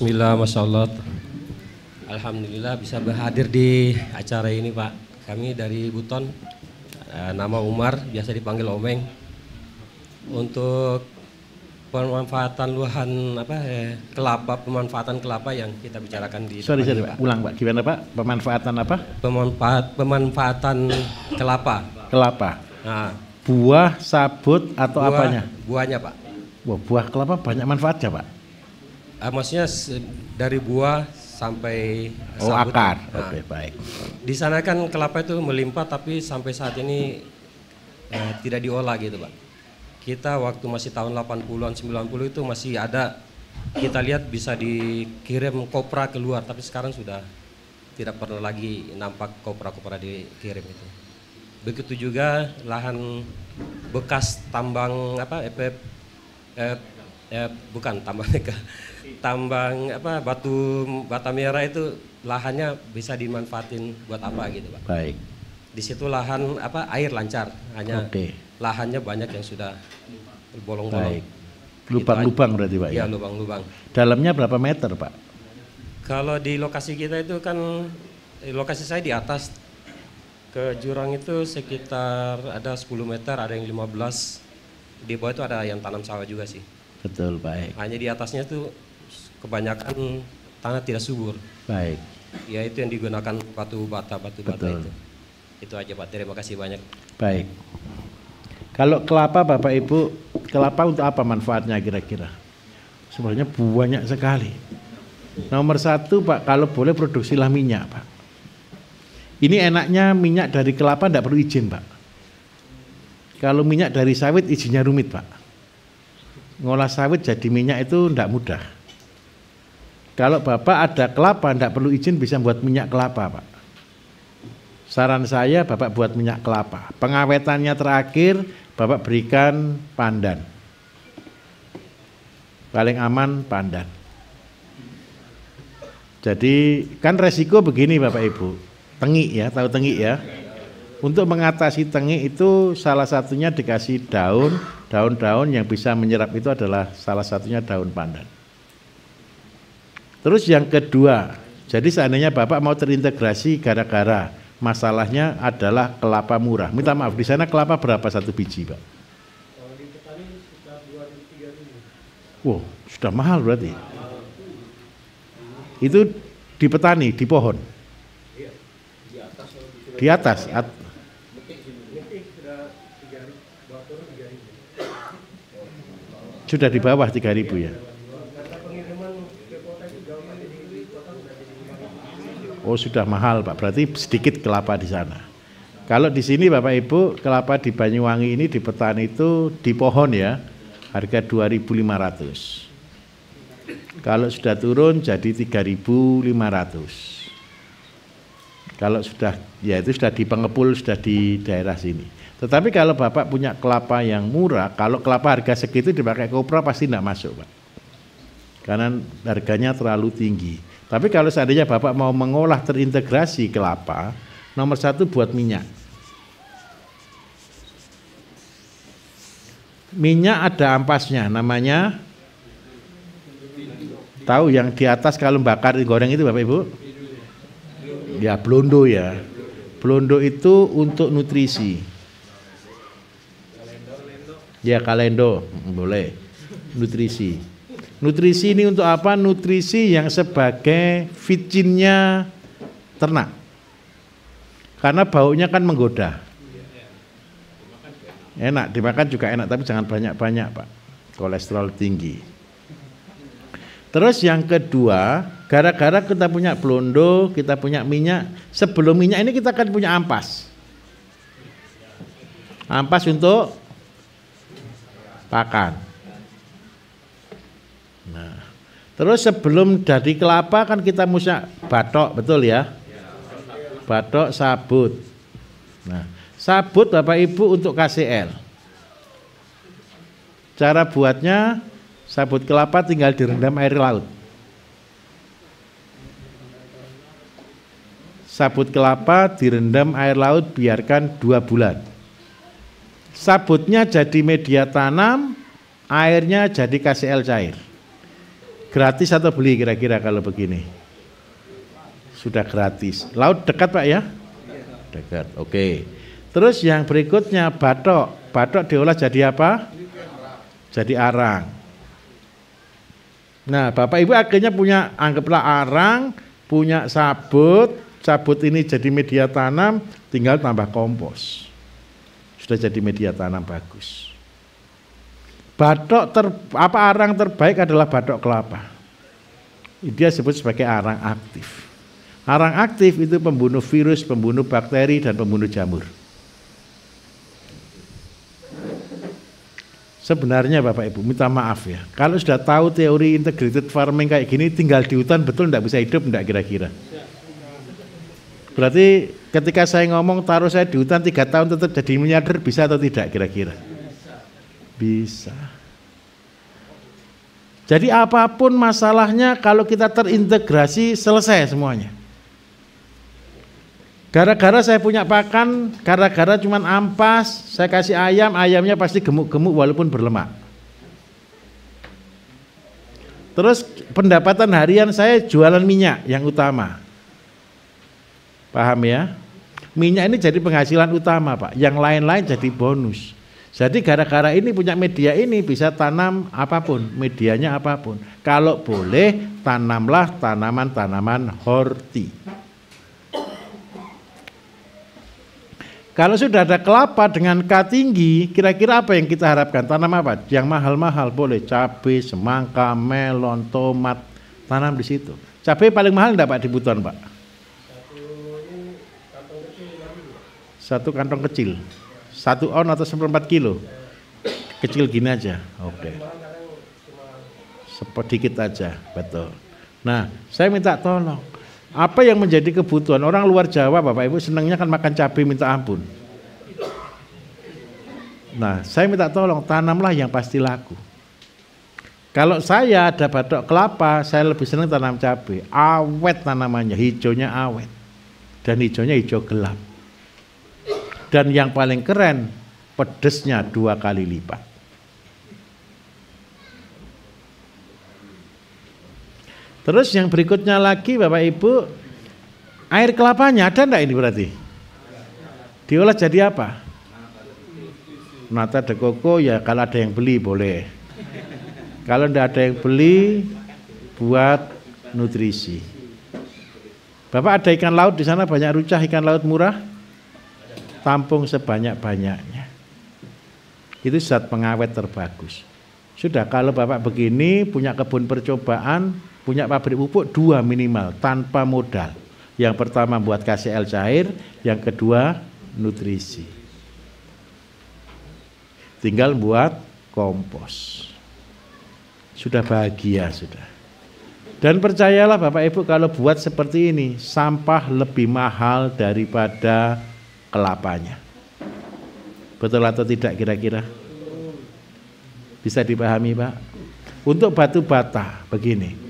Bismillah, Masya Allah. Alhamdulillah bisa berhadir di acara ini Pak. Kami dari Buton, nama Umar, biasa dipanggil Omeng. Untuk pemanfaatan luahan kelapa, pemanfaatan kelapa yang kita bicarakan di sorry, Pak. ulang Pak, gimana Pak? Pemanfaatan apa? Pemanfaatan kelapa. Kelapa. Nah, buah, sabut atau apanya? Buahnya Pak. Wah, buah kelapa banyak manfaatnya Pak. Maksudnya dari buah sampai sabut. Akar. Nah, Oke, baik. di sana kan kelapa itu melimpah tapi sampai saat ini tidak diolah gitu Pak. Kita waktu masih tahun 80-an 90 itu masih ada, kita lihat bisa dikirim kopra keluar, tapi sekarang sudah tidak pernah lagi nampak kopra-kopra dikirim itu. Begitu juga lahan bekas tambang bukan tambang tambang batu bata merah itu lahannya bisa dimanfaatin buat apa gitu Pak. Baik. Di situ lahan air lancar, hanya lahannya banyak yang sudah bolong-bolong. Baik. Lubang-lubang berarti Pak ya? Ya, lubang-lubang. Dalamnya berapa meter Pak? Kalau di lokasi kita itu kan, lokasi saya di atas, ke jurang itu sekitar ada 10 meter, ada yang 15. Di bawah itu ada yang tanam sawah juga sih. Betul, baik. Hanya di atasnya itu kebanyakan tanah tidak subur. Baik. Ya itu yang digunakan batu bata itu. Itu aja Pak, terima kasih banyak. Baik. Kalau kelapa Bapak Ibu, kelapa untuk apa manfaatnya kira-kira? Sebenarnya banyak sekali. Nomor satu Pak, kalau boleh produksilah minyak Pak. Ini enaknya minyak dari kelapa tidak perlu izin Pak. Kalau minyak dari sawit izinnya rumit Pak. Ngolah sawit jadi minyak itu tidak mudah. Kalau Bapak ada kelapa tidak perlu izin bisa buat minyak kelapa Pak. Saran saya Bapak buat minyak kelapa. Pengawetannya terakhir Bapak berikan pandan. Paling aman pandan. Jadi kan resiko begini Bapak Ibu. Tengik ya, tahu tengik ya? Untuk mengatasi tengik itu salah satunya dikasih daun-daun yang bisa menyerap itu adalah salah satunya daun pandan. Terus yang kedua, jadi seandainya Bapak mau terintegrasi gara-gara masalahnya adalah kelapa murah. Minta maaf, di sana kelapa berapa satu biji Pak? Kalau di petani sekitar 2-3 ribu. Wow, sudah mahal berarti. Itu di petani, di pohon? Di atas? Sudah di bawah 3.000 ya? Oh sudah mahal Pak, berarti sedikit kelapa di sana. Kalau di sini Bapak Ibu, kelapa di Banyuwangi ini di petani itu di pohon ya, harga 2.500. Kalau sudah turun jadi 3.500. Kalau sudah, ya itu sudah di pengepul, sudah di daerah sini. Tetapi kalau Bapak punya kelapa yang murah, kalau kelapa harga segitu dipakai kopra pasti tidak masuk Pak. Karena harganya terlalu tinggi. Tapi kalau seandainya Bapak mau mengolah terintegrasi kelapa, nomor satu buat minyak. Minyak ada ampasnya, namanya, tahu yang di atas kalau bakar goreng itu Bapak Ibu? Ya blondo ya. Blondo itu untuk nutrisi. Ya kalendo, boleh. Nutrisi. Nutrisi ini untuk apa? Nutrisi yang sebagai vicinnya ternak. Karena baunya kan menggoda. Enak, dimakan juga enak, tapi jangan banyak-banyak Pak. Kolesterol tinggi. Terus yang kedua, gara-gara kita punya blondo, kita punya minyak, sebelum minyak ini kita kan punya ampas. Ampas untuk pakan. Nah, terus sebelum dari kelapa kan kita musyak batok, betul ya? Batok, sabut. Nah, sabut Bapak Ibu untuk KCL. Cara buatnya, sabut kelapa tinggal direndam air laut. Sabut kelapa direndam air laut biarkan 2 bulan. Sabutnya jadi media tanam, airnya jadi KCL cair. Gratis atau beli kira-kira kalau begini? Sudah gratis. Laut dekat Pak ya? Dekat, oke. Terus yang berikutnya batok. Batok diolah jadi apa? Jadi arang. Nah Bapak Ibu akhirnya punya, anggaplah arang, punya sabut. Sabut ini jadi media tanam, tinggal tambah kompos. Sudah jadi media tanam bagus. Arang terbaik adalah batok kelapa. Dia disebut sebagai arang aktif. Arang aktif itu pembunuh virus, pembunuh bakteri, dan pembunuh jamur. Sebenarnya Bapak Ibu, minta maaf ya, kalau sudah tahu teori integrated farming kayak gini, tinggal di hutan betul enggak bisa hidup enggak kira-kira? Berarti ketika saya ngomong taruh saya di hutan 3 tahun tetap jadi miliarder, bisa atau tidak kira-kira? Bisa. Jadi apapun masalahnya kalau kita terintegrasi selesai semuanya. Gara-gara saya punya pakan, gara-gara cuman ampas, saya kasih ayam, ayamnya pasti gemuk-gemuk walaupun berlemak. Terus pendapatan harian saya jualan minyak yang utama. Paham ya? Minyak ini jadi penghasilan utama Pak, yang lain-lain jadi bonus. Jadi gara-gara ini punya media ini bisa tanam apapun, medianya apapun. Kalau boleh tanamlah tanaman-tanaman horti. Kalau sudah ada kelapa dengan K tinggi, kira-kira apa yang kita harapkan? Tanam apa? Yang mahal-mahal boleh, cabai, semangka, melon, tomat, tanam di situ. Cabai paling mahal enggak Pak di Butuan Pak? Satu kantong kecil. 1 on atau 1/4 kilo. Kecil gini aja. Oke. Sedikit aja, betul. Nah, saya minta tolong. Apa yang menjadi kebutuhan orang luar Jawa Bapak Ibu senangnya kan makan cabai minta ampun. Nah saya minta tolong tanamlah yang pasti laku. Kalau saya ada batok kelapa saya lebih senang tanam cabai. Awet tanamannya, hijaunya awet. Dan hijaunya hijau gelap. Dan yang paling keren pedesnya 2 kali lipat. Terus yang berikutnya lagi Bapak Ibu, air kelapanya ada enggak ini berarti? Diolah jadi apa? Nata de coco ya kalau ada yang beli boleh. Kalau enggak ada yang beli buat nutrisi. Bapak ada ikan laut di sana banyak rucah ikan laut murah? Tampung sebanyak-banyaknya. Itu zat pengawet terbagus. Sudah kalau Bapak begini punya kebun percobaan, punya pabrik pupuk 2 minimal tanpa modal. Yang pertama buat KCl cair, yang kedua nutrisi. Tinggal buat kompos. Sudah bahagia sudah. Dan percayalah Bapak Ibu kalau buat seperti ini, sampah lebih mahal daripada kelapanya. Betul atau tidak kira-kira? Bisa dipahami Pak? Untuk batu bata begini.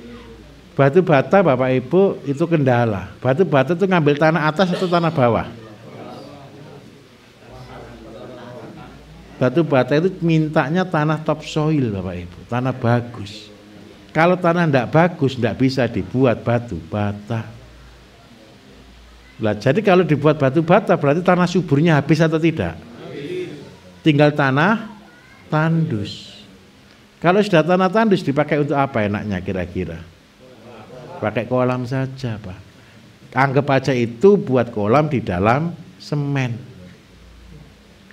Batu bata Bapak Ibu itu kendala. Batu bata itu ngambil tanah atas atau tanah bawah? Batu bata itu mintanya tanah topsoil Bapak Ibu, tanah bagus. Kalau tanah tidak bagus tidak bisa dibuat batu bata. Nah, jadi kalau dibuat batu bata berarti tanah suburnya habis atau tidak? Tinggal tanah tandus. Kalau sudah tanah tandus dipakai untuk apa enaknya kira-kira? Pakai kolam saja Pak. Anggap aja itu buat kolam di dalam semen.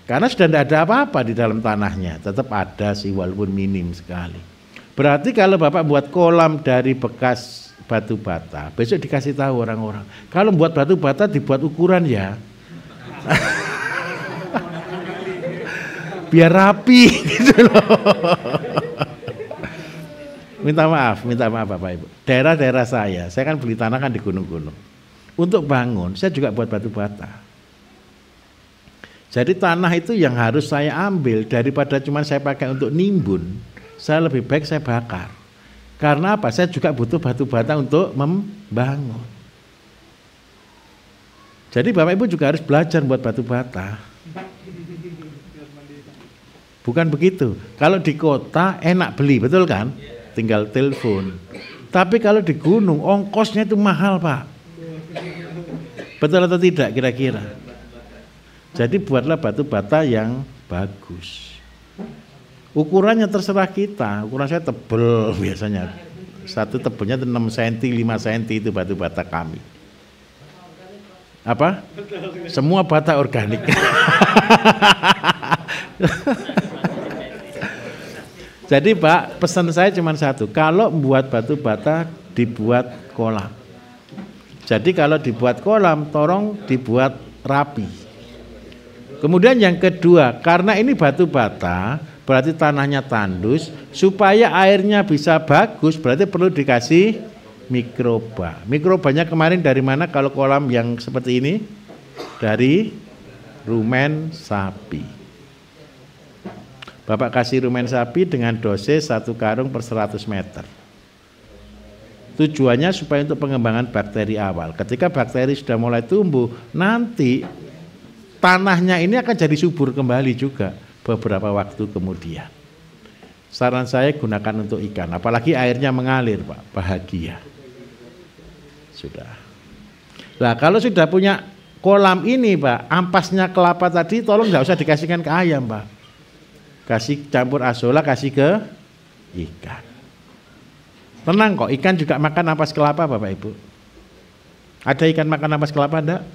Karena sudah tidak ada apa-apa di dalam tanahnya. Tetap ada sih walaupun minim sekali. Berarti kalau Bapak buat kolam dari bekas batu bata, besok dikasih tahu orang-orang. Kalau buat batu bata dibuat ukuran ya. Biar rapi gitu loh. Minta maaf Bapak Ibu. Daerah-daerah saya kan beli tanah kan di gunung-gunung. Untuk bangun, saya juga buat batu bata. Jadi tanah itu yang harus saya ambil daripada cuma saya pakai untuk nimbun, saya lebih baik saya bakar. Karena apa? Saya juga butuh batu bata untuk membangun. Jadi Bapak Ibu juga harus belajar buat batu bata. Bukan begitu. Kalau di kota enak beli, betul kan? tinggal telepon. Tapi kalau di gunung ongkosnya itu mahal, Pak. Betul atau tidak kira-kira? Jadi buatlah batu bata yang bagus. Ukurannya terserah kita. Ukuran saya tebel biasanya. Satu tebelnya 6 cm, 5 cm itu batu bata kami. Apa? Semua bata organik. Jadi Pak, pesan saya cuma satu. Kalau membuat batu bata, dibuat kolam. Jadi kalau dibuat kolam, tolong dibuat rapi. Kemudian yang kedua, karena ini batu bata, berarti tanahnya tandus, supaya airnya bisa bagus, berarti perlu dikasih mikroba. Mikrobanya kemarin dari mana kalau kolam yang seperti ini? Dari rumen sapi. Bapak kasih rumen sapi dengan dosis 1 karung per 100 meter. Tujuannya supaya untuk pengembangan bakteri awal. Ketika bakteri sudah mulai tumbuh, nanti tanahnya ini akan jadi subur kembali juga beberapa waktu kemudian. Saran saya gunakan untuk ikan, apalagi airnya mengalir, Pak, bahagia. Sudah. Nah, kalau sudah punya kolam ini, Pak, ampasnya kelapa tadi tolong nggak usah dikasihkan ke ayam, Pak. Kasih campur azola, kasih ke ikan. Tenang kok, ikan juga makan ampas kelapa, Bapak Ibu. Ada ikan makan ampas kelapa enggak?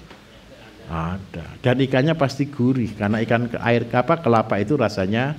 Ada. Dan ikannya pasti gurih karena ikan air kelapa itu rasanya